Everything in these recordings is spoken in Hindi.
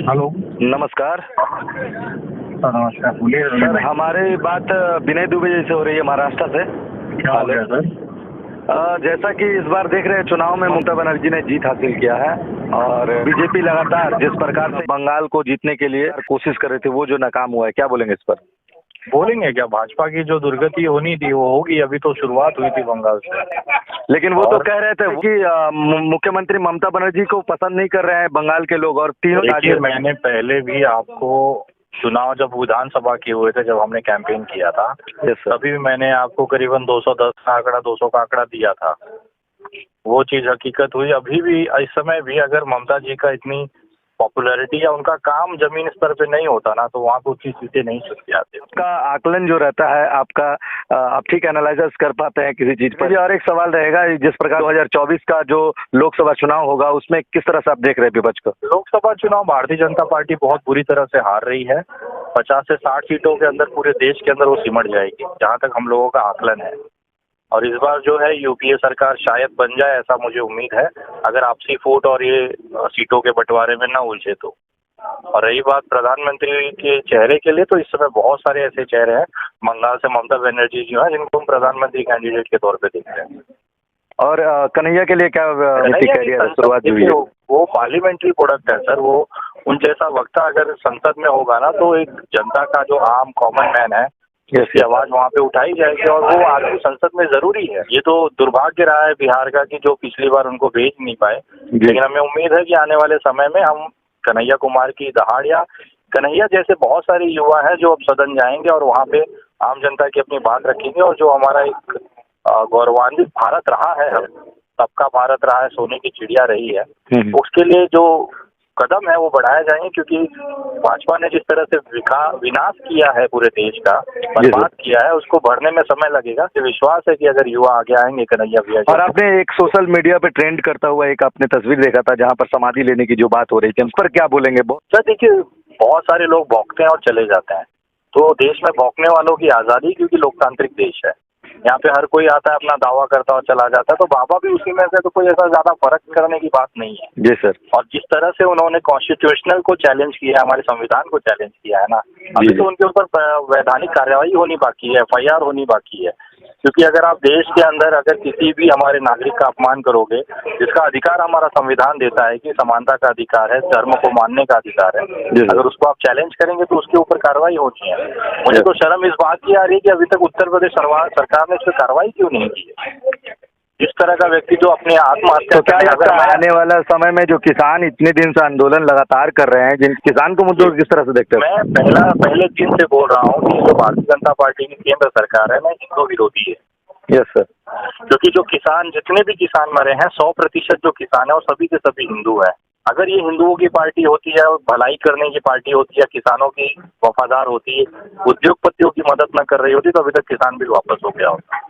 हेलो। नमस्कार सर नमस्कार, बोलिए। सर, हमारी बात विनय दुबे जी से हो रही है, महाराष्ट्र से। क्या हो गया सर? जैसा कि इस बार देख रहे हैं, चुनाव में ममता बनर्जी ने जीत हासिल किया है और बीजेपी लगातार जिस प्रकार से बंगाल को जीतने के लिए कोशिश कर रहे थे, वो जो नाकाम हुआ है, क्या बोलेंगे इस पर? बोलेंगे क्या, भाजपा की जो दुर्गति होनी थी वो होगी। अभी तो शुरुआत हुई थी बंगाल से। लेकिन वो तो कह रहे थे कि मुख्यमंत्री ममता बनर्जी को पसंद नहीं कर रहे हैं बंगाल के लोग, और तीनों देखिए, मैंने पहले भी आपको चुनाव जब विधानसभा के हुए थे, जब हमने कैंपेन किया था, तभी मैंने आपको करीबन 210 का आंकड़ा, 200 का आंकड़ा दिया था। वो चीज हकीकत हुई। अभी भी इस समय भी अगर ममता जी का इतनी पॉपुलैरिटी या उनका काम जमीन स्तर पे नहीं होता ना, तो वहाँ पे उतनी सीटें नहीं जीत के आते। का आकलन जो रहता है आपका, आप ठीक एनालिसिस कर पाते हैं किसी चीज पर। और एक सवाल रहेगा, जिस प्रकार 2024 का जो लोकसभा चुनाव होगा, उसमें किस तरह से आप देख रहे हैं विपक्ष को? लोकसभा चुनाव भारतीय जनता पार्टी बहुत बुरी तरह से हार रही है। 50 से 60 सीटों के अंदर पूरे देश के अंदर वो सिमट जाएगी, जहाँ तक हम लोगों का आकलन है। और इस बार जो है यूपीए सरकार शायद बन जाए, ऐसा मुझे उम्मीद है, अगर आपसी वोट और ये सीटों के बंटवारे में ना उलझे तो। और रही बात प्रधानमंत्री के चेहरे के लिए, तो इस समय बहुत सारे ऐसे चेहरे हैं बंगाल से, ममता बनर्जी जो है, जिनको हम प्रधानमंत्री कैंडिडेट के तौर पे देखते हैं। और कन्हैया के लिए क्या शुरुआत हुई है? वो पार्लियामेंट्री प्रोडक्ट है सर। वो उन जैसा वक्ता अगर संसद में होगा ना, तो एक जनता का जो आम कॉमन मैन है, उसकी आवाज वहाँ पे उठाई जाएगी, और वो आदमी संसद में जरूरी है। ये तो दुर्भाग्य रहा है बिहार का कि जो पिछली बार उनको भेज नहीं पाए, लेकिन हमें उम्मीद है कि आने वाले समय में हम कन्हैया कुमार की दहाड़, या कन्हैया जैसे बहुत सारे युवा हैं जो अब सदन जाएंगे और वहाँ पे आम जनता की अपनी बात रखेंगे। और जो हमारा एक गौरवान्वित भारत रहा है, सबका भारत रहा है, सोने की चिड़िया रही है, उसके लिए जो कदम है वो बढ़ाए जाएंगे। क्योंकि भाजपा ने जिस तरह से विनाश किया है पूरे देश का, बर्बाद किया है, उसको बढ़ने में समय लगेगा। तो विश्वास है कि अगर युवा आगे आएंगे कन्हैया भैया। और आपने एक सोशल मीडिया पे ट्रेंड करता हुआ एक आपने तस्वीर देखा था, जहाँ पर समाधि लेने की जो बात हो रही थी, उस पर क्या बोलेंगे? सर देखिए, बहुत सारे लोग भौंकते हैं और चले जाते हैं, तो देश में भौंकने वालों की आजादी, क्योंकि लोकतांत्रिक देश है, यहाँ पे हर कोई आता है, अपना दावा करता है और चला जाता है। तो बाबा भी उसी में से, तो कोई ऐसा ज्यादा फर्क करने की बात नहीं है। जी सर। और जिस तरह से उन्होंने कॉन्स्टिट्यूशनल को चैलेंज किया है, हमारे संविधान को चैलेंज किया है ना, अभी तो उनके ऊपर वैधानिक कार्रवाई होनी बाकी है, FIR होनी बाकी है। क्योंकि अगर आप देश के अंदर अगर किसी भी हमारे नागरिक का अपमान करोगे, जिसका अधिकार हमारा संविधान देता है कि समानता का अधिकार है, धर्म को मानने का अधिकार है, अगर उसको आप चैलेंज करेंगे तो उसके ऊपर कार्रवाई होनी है। मुझे तो शर्म इस बात की आ रही है कि अभी तक उत्तर प्रदेश सरकार ने इस पर कार्रवाई क्यों नहीं की है। इस तरह का व्यक्ति जो अपने आत्महत्या, तो क्या लगता है आने वाला समय में जो किसान इतने दिन से आंदोलन लगातार कर रहे हैं, जिन किसान को मुद्दों किस तरह से देखते हैं? मैं पहले दिन से बोल रहा हूँ कि जो भारतीय जनता पार्टी की केंद्र सरकार है ना, हिंदू विरोधी है। Yes sir. क्योंकि जो किसान, जितने भी किसान मरे हैं, 100% जो किसान है वो सभी के सभी हिंदू है। अगर ये हिंदुओं की पार्टी होती है, भलाई करने की पार्टी होती है, किसानों की वफादार होती, उद्योगपतियों की मदद न कर रही होती, तो अभी तक किसान बिल वापस हो गया होता।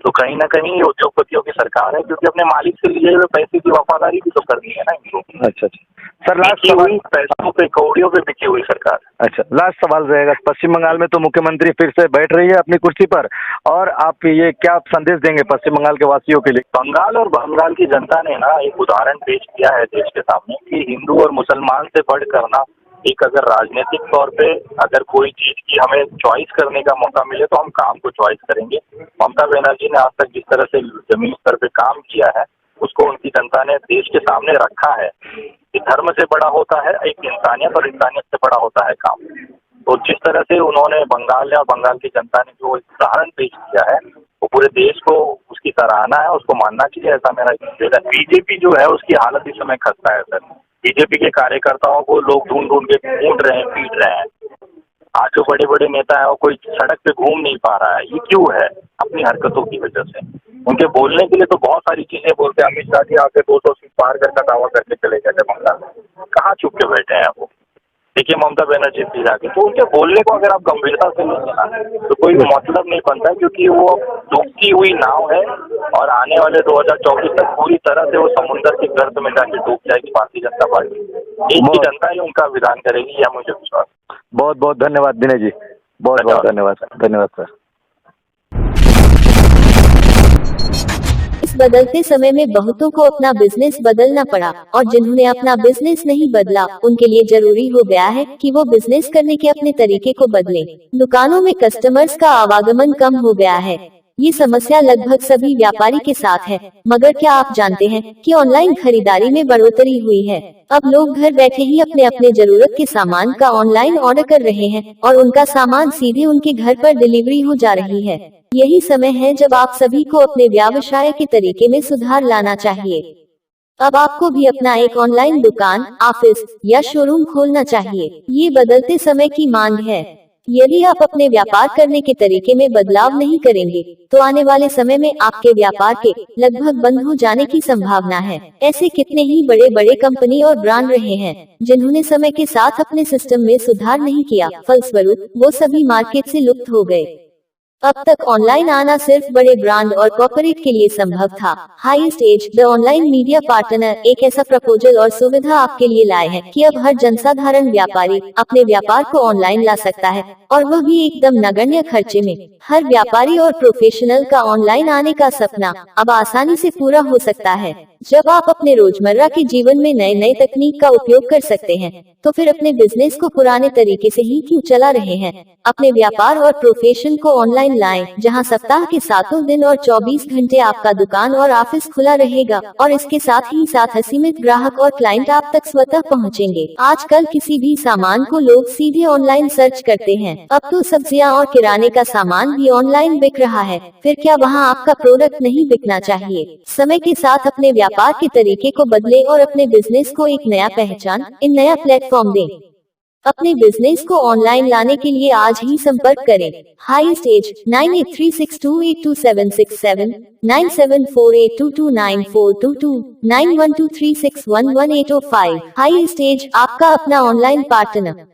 तो कहीं ना कहीं ये उद्योगपतियों की सरकार है, क्योंकि अपने मालिक से लिए हुए पैसे की वफादारी भी तो करनी है ना इनको। अच्छा सर, लास्ट सवाल, पैसों पे, कौड़ियों पे बिकी हुई सरकार। अच्छा, लास्ट सवाल रहेगा, पश्चिम बंगाल में तो मुख्यमंत्री फिर से बैठ रही है अपनी कुर्सी पर, और आप ये क्या संदेश देंगे पश्चिम बंगाल के वासियों के लिए? बंगाल और बंगाल की जनता ने ना एक उदाहरण पेश किया है देश के सामने कि हिंदू और मुसलमान से बढ़कर ना, एक अगर राजनीतिक तौर पे अगर कोई चीज की हमें चॉइस करने का मौका मिले तो हम काम को चॉइस करेंगे। ममता बनर्जी ने आज तक जिस तरह से जमीन स्तर पे काम किया है, उसको उनकी जनता ने देश के सामने रखा है कि धर्म से बड़ा होता है एक इंसानियत, और इंसानियत से बड़ा होता है काम। तो जिस तरह से उन्होंने बंगाल या बंगाल की जनता ने जो उदाहरण पेश किया है, वो पूरे देश को उसकी सराहना है, उसको मानना चाहिए, ऐसा मेरा कहना है। बीजेपी जो है उसकी हालत इस समय खस्ता है सर। बीजेपी के कार्यकर्ताओं को लोग ढूंढ ढूंढ के ढूंढ रहे हैं, पीट रहे हैं। आज जो बड़े बड़े नेता है वो कोई सड़क पे घूम नहीं पा रहा है। ये क्यों है? अपनी हरकतों की वजह से। उनके बोलने के लिए तो बहुत सारी चीजें बोलते हैं। अमित शाह जी आके 200 सीट पार करके दावा करके चले गए थे बंगाल में, कहाँ छुप के बैठे हैं वो? देखिए ममता बनर्जी फिर आके, तो उनके बोलने को अगर आप गंभीरता से लेंगे ना, तो कोई मतलब नहीं बनता, क्योंकि वो डूबती हुई नाव है, और आने वाले 2024 तक पूरी तरह से वो समुद्र की गर्त में जाके डूब जाएगी भारतीय जनता पार्टी। देश की जनता ही उनका विधान करेगी, यह मुझे विश्वास। बहुत बहुत धन्यवाद विनय जी, बहुत बहुत धन्यवाद सर। इस बदलते समय में बहुतों को अपना बिजनेस बदलना पड़ा और जिन्होंने अपना बिजनेस नहीं बदला उनके लिए जरूरी हो गया है कि वो बिजनेस करने के अपने तरीके को बदलें। दुकानों में कस्टमर्स का आवागमन कम हो गया है। ये समस्या लगभग सभी व्यापारी के साथ है, मगर क्या आप जानते हैं कि ऑनलाइन खरीदारी में बढ़ोतरी हुई है। अब लोग घर बैठे ही अपने अपने जरूरत के सामान का ऑनलाइन ऑर्डर कर रहे हैं और उनका सामान सीधे उनके घर पर डिलीवरी हो जा रही है। यही समय है जब आप सभी को अपने व्यवसाय के तरीके में सुधार लाना चाहिए। अब आपको भी अपना एक ऑनलाइन दुकान, ऑफिस या शोरूम खोलना चाहिए। ये बदलते समय की मांग है। यदि आप अपने व्यापार करने के तरीके में बदलाव नहीं करेंगे तो आने वाले समय में आपके व्यापार के लगभग बंद हो जाने की संभावना है। ऐसे कितने ही बड़े बड़े कंपनी और ब्रांड रहे हैं जिन्होंने समय के साथ अपने सिस्टम में सुधार नहीं किया, फलस्वरूप वो सभी मार्केट से लुप्त हो गए। अब तक ऑनलाइन आना सिर्फ बड़े ब्रांड और कॉर्पोरेट के लिए संभव था। High stage the online media partner एक ऐसा प्रपोजल और सुविधा आपके लिए लाए हैं कि अब हर जनसाधारण व्यापारी अपने व्यापार को ऑनलाइन ला सकता है और वह भी एकदम नगण्य खर्चे में। हर व्यापारी और प्रोफेशनल का ऑनलाइन आने का सपना अब आसानी से पूरा हो सकता है। जब आप अपने रोजमर्रा के जीवन में नए नए तकनीक का उपयोग कर सकते हैं तो फिर अपने बिजनेस को पुराने तरीके से ही क्यों चला रहे हैं। अपने व्यापार और प्रोफेशन को ऑनलाइन लाएं, जहां सप्ताह के 7 दिन और 24 घंटे आपका दुकान और ऑफिस खुला रहेगा और इसके साथ ही साथ असीमित ग्राहक और क्लाइंट आप तक स्वतः पहुंचेंगे। आजकल किसी भी सामान को लोग सीधे ऑनलाइन सर्च करते हैं। अब तो सब्जियां और किराने का सामान भी ऑनलाइन बिक रहा है, फिर क्या वहां आपका प्रोडक्ट नहीं बिकना चाहिए। समय के साथ अपने व्यापार के तरीके को बदले और अपने बिजनेस को एक नया पहचान, एक नया प्लेटफॉर्म दें। अपने बिजनेस को ऑनलाइन लाने के लिए आज ही संपर्क करें। High stage 9836282767, 9748229422, 9123611805। हाई स्टेज आपका अपना ऑनलाइन पार्टनर।